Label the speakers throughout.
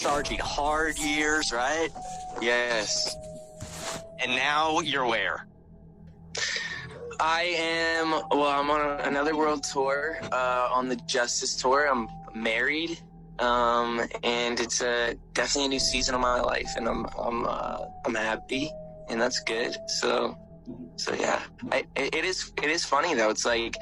Speaker 1: Sergeant Hard years, right?
Speaker 2: Yes.
Speaker 1: And now you're where?
Speaker 2: I'm on another world tour, on the Justice Tour. I'm married, and it's definitely a new season of my life, and I'm happy, and that's good. So yeah, it is funny though. It's like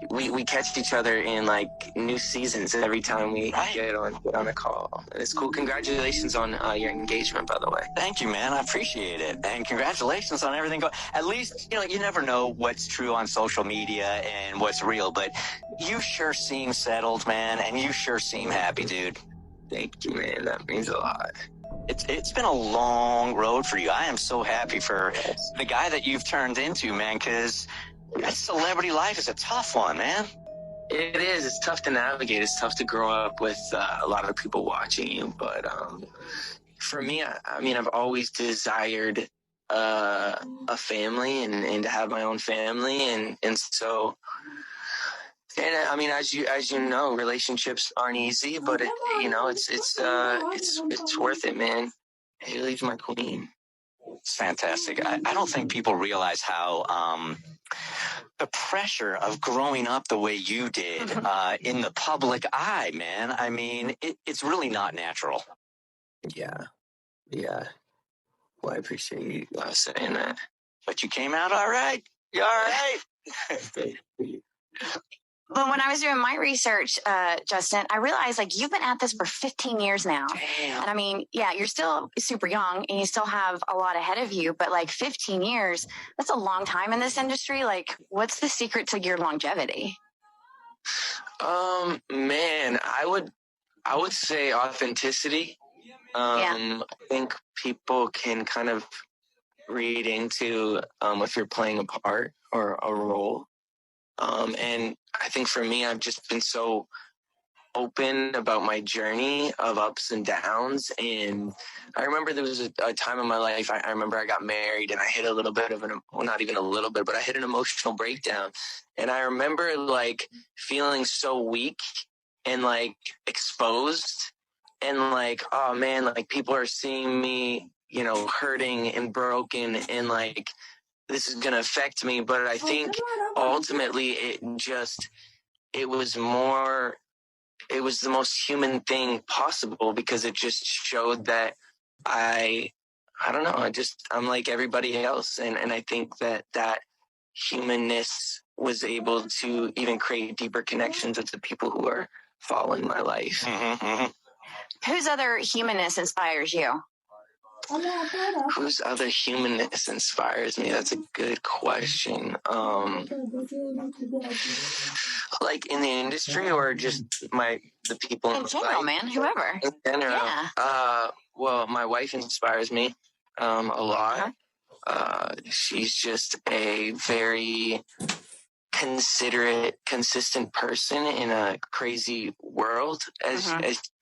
Speaker 2: we catch each other in like new seasons every time we get on a call. It's cool. Congratulations on your engagement, by the way.
Speaker 1: Thank you, man. I appreciate it. And congratulations on everything. At least, you never know what's true on social media and what's real, but you sure seem settled, man, and you sure seem happy, dude.
Speaker 2: Thank you, man. That means a lot.
Speaker 1: It's been a long road for you. I am so happy for the guy that you've turned into, man, because that celebrity life is a tough one, man.
Speaker 2: It is. It's tough to navigate. It's tough to grow up with a lot of people watching you. But for me, I mean, I've always desired a family and to have my own family. And so, and I mean, as you know, relationships aren't easy, but it's worth it, man. Hailey's my queen.
Speaker 1: It's fantastic. I don't think people realize how the pressure of growing up the way you did in the public eye, man. I mean, it's really not natural.
Speaker 2: Yeah. Well, I appreciate you saying that.
Speaker 1: But you came out all right. You all right?
Speaker 3: But when I was doing my research, Justin, I realized like you've been at this for 15 years now.
Speaker 1: Damn.
Speaker 3: And I mean, yeah, you're still super young and you still have a lot ahead of you, but like 15 years, that's a long time in this industry. Like, what's the secret to your longevity?
Speaker 2: Man, I would say authenticity. I think people can kind of read into if you're playing a part or a role. And I think for me, I've just been so open about my journey of ups and downs. And I remember there was a time in my life, I remember I got married and I hit a little bit of not even a little bit, but I hit an emotional breakdown. And I remember like feeling so weak and like exposed and like, oh man, like people are seeing me, hurting and broken and like, this is going to affect me. But I think ultimately it was the most human thing possible because it just showed that I don't know, I'm like everybody else. And I think that humanness was able to even create deeper connections with the people who are following my life.
Speaker 1: Mm-hmm.
Speaker 3: Whose other humanness inspires you?
Speaker 2: Whose other humanness inspires me? That's a good question. Like in the industry or just the people
Speaker 3: in general, man, whoever.
Speaker 2: In general.
Speaker 3: Yeah.
Speaker 2: Well, my wife inspires me a lot. She's just a very considerate, consistent person in a crazy world. As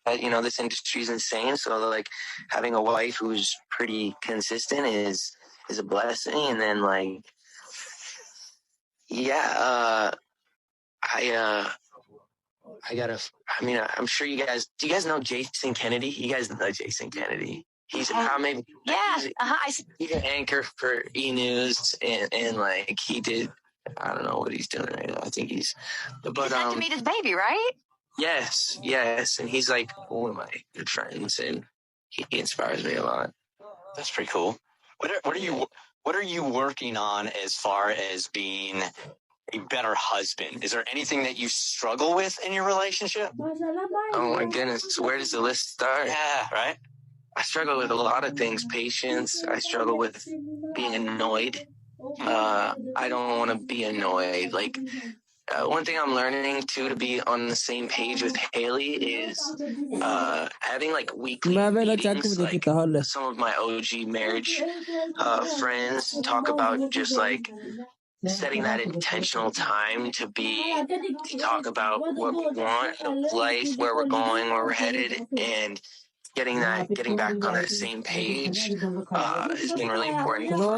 Speaker 2: this industry is insane. So like having a wife who's pretty consistent is a blessing. And then like, I'm sure do you guys know Jason Kennedy? You guys know Jason Kennedy. He's
Speaker 3: he's an
Speaker 2: anchor for E! News and like he did, I don't know what he's doing right now. I think he's
Speaker 3: to meet his baby, right?
Speaker 2: Yes. And he's like one of my good friends and he inspires me a lot.
Speaker 1: That's pretty cool. What are you working on as far as being a better husband? Is there anything that you struggle with in your relationship?
Speaker 2: Oh my goodness, where does the list start?
Speaker 1: Yeah, right?
Speaker 2: I struggle with a lot of things. Patience. I struggle with being annoyed. I don't want to be annoyed. Like, one thing I'm learning too to be on the same page with Hailey is having like weekly meetings. Like some of my OG marriage friends talk about just like setting that intentional time to talk about what we want, life, where we're going, where we're headed, and getting back on that same page has been really important for
Speaker 1: So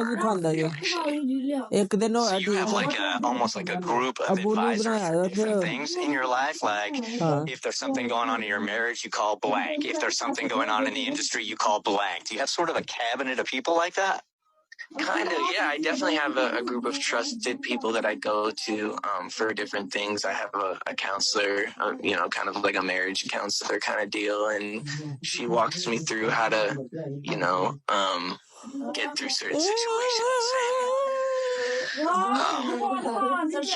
Speaker 1: you have like almost like a group of advisors for different things in your life. Like if there's something going on in your marriage, you call blank. If there's something going on in the industry, you call blank. Do you have sort of a cabinet of people like that?
Speaker 2: Kind of, yeah. I definitely have a group of trusted people that I go to for different things. I have a counselor, kind of like a marriage counselor kind of deal, and she walks me through how to, get through certain situations.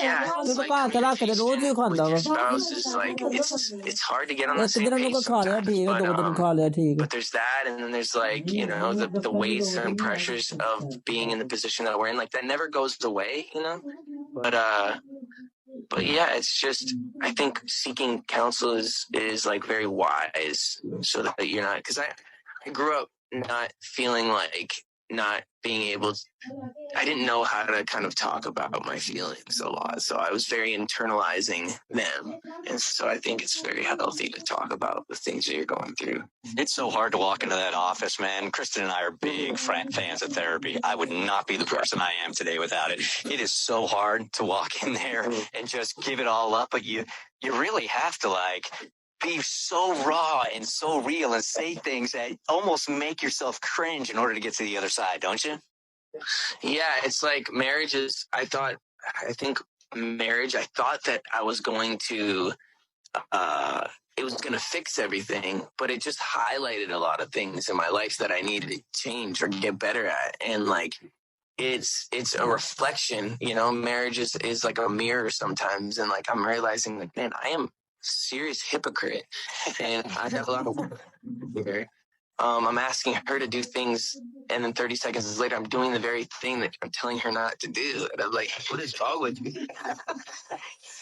Speaker 2: Yeah, it's like communication with your spouse is like it's hard to get on the same page sometimes, but there's that, and then there's like the weights and pressures of being in the position that we're in, like that never goes away, but yeah, it's just I think seeking counsel is like very wise, so that you're not, because I grew up not feeling like not being able to, I didn't know how to kind of talk about my feelings a lot. So I was very internalizing them. And so I think it's very healthy to talk about the things that you're going through.
Speaker 1: It's so hard to walk into that office, man. Kristen and I are big fans of therapy. I would not be the person I am today without it. It is so hard to walk in there and just give it all up. But you really have to be so raw and so real and say things that almost make yourself cringe in order to get to the other side, don't you?
Speaker 2: Yeah, it's like marriage is, I thought that I was going to, it was going to fix everything, but it just highlighted a lot of things in my life that I needed to change or get better at. And like, it's a reflection, marriage is like a mirror sometimes. And like, I'm realizing like, man, I am a serious hypocrite and I have a lot of work here. I'm asking her to do things, and then 30 seconds later, I'm doing the very thing that I'm telling her not to do. And I'm like, what is wrong with me?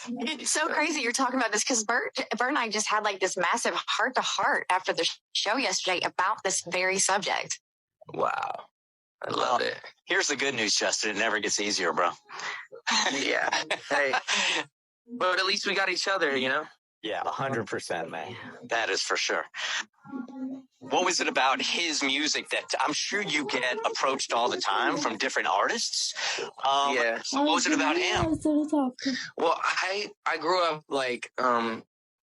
Speaker 3: It's so crazy you're talking about this, because Bert and I just had like this massive heart-to-heart after the show yesterday about this very subject.
Speaker 2: Wow. I love it.
Speaker 1: Here's the good news, Justin. It never gets easier, bro.
Speaker 2: Yeah. Hey, but at least we got each other, Yeah,
Speaker 1: 100%, man. That is for sure. What was it about his music that I'm sure you get approached all the time from different artists?
Speaker 2: Yeah.
Speaker 1: So what was it about him?
Speaker 2: Well, I grew up like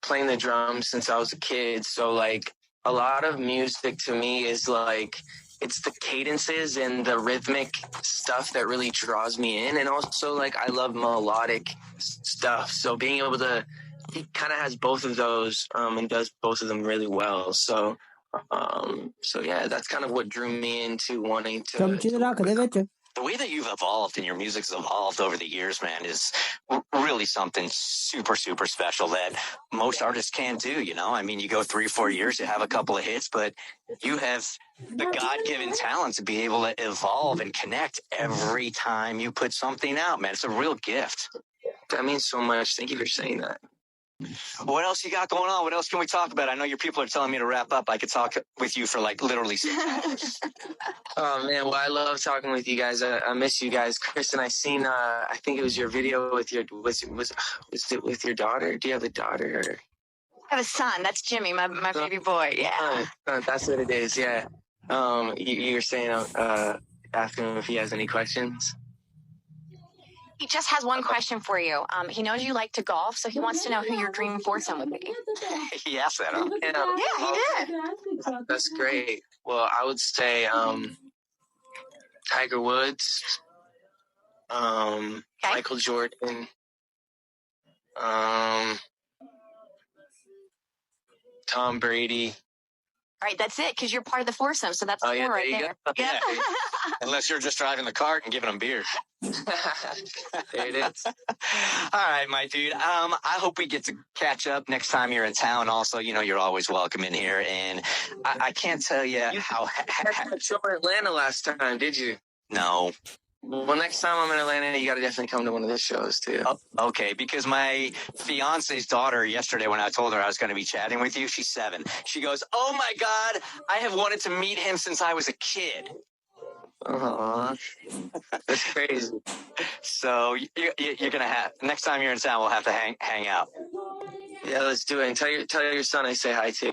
Speaker 2: playing the drums since I was a kid. So like a lot of music to me is like, it's the cadences and the rhythmic stuff that really draws me in. And also like I love melodic stuff. So being able to, he kind of has both of those and does both of them really well. So yeah, that's kind of what drew me into wanting to
Speaker 1: the way that you've evolved and your music's evolved over the years, man, is really something super, super special that most artists can't do, I mean, you go 3-4 years, you have a couple of hits, but you have the God-given talent to be able to evolve and connect every time you put something out, man. It's a real gift.
Speaker 2: That means so much. Thank you for saying that.
Speaker 1: What else you got going on? What else can we talk about? I know your people are telling me to wrap up. I could talk with you for like literally 6 hours.
Speaker 2: Oh man, well I love talking with you guys. I miss you guys. Kristen, I seen I think it was your video with your was it with your daughter? Do you have a daughter? Or?
Speaker 3: I have a son. That's Jimmy, my baby boy. Yeah.
Speaker 2: That's what it is. Yeah. You were saying asking him if he has any questions.
Speaker 3: He just has one question for you. He knows you like to golf, so he wants to know who your dream foursome would be.
Speaker 1: He asked that, huh?
Speaker 3: Yeah, he did.
Speaker 2: That's great. Well, I would say Tiger Woods, Michael Jordan, Tom Brady.
Speaker 3: All right, that's it, because you're part of the foursome, so that's four right there.
Speaker 1: Yeah. Unless you're just driving the cart and giving them beer.
Speaker 2: There it is.
Speaker 1: All right, my dude. I hope we get to catch up next time you're in town. Also, you're always welcome in here, and I can't tell you how.
Speaker 2: You show in Atlanta last time, did you?
Speaker 1: No.
Speaker 2: Well, next time I'm in Atlanta, you got to definitely come to one of the shows too.
Speaker 1: Oh, okay, because my fiance's daughter yesterday, when I told her I was going to be chatting with you, she's 7. She goes, "Oh my God, I have wanted to meet him since I was a kid."
Speaker 2: Aww. That's crazy.
Speaker 1: So you're gonna have, next time you're in town, we'll have to hang out.
Speaker 2: Yeah, let's do it. And tell your son I say hi too.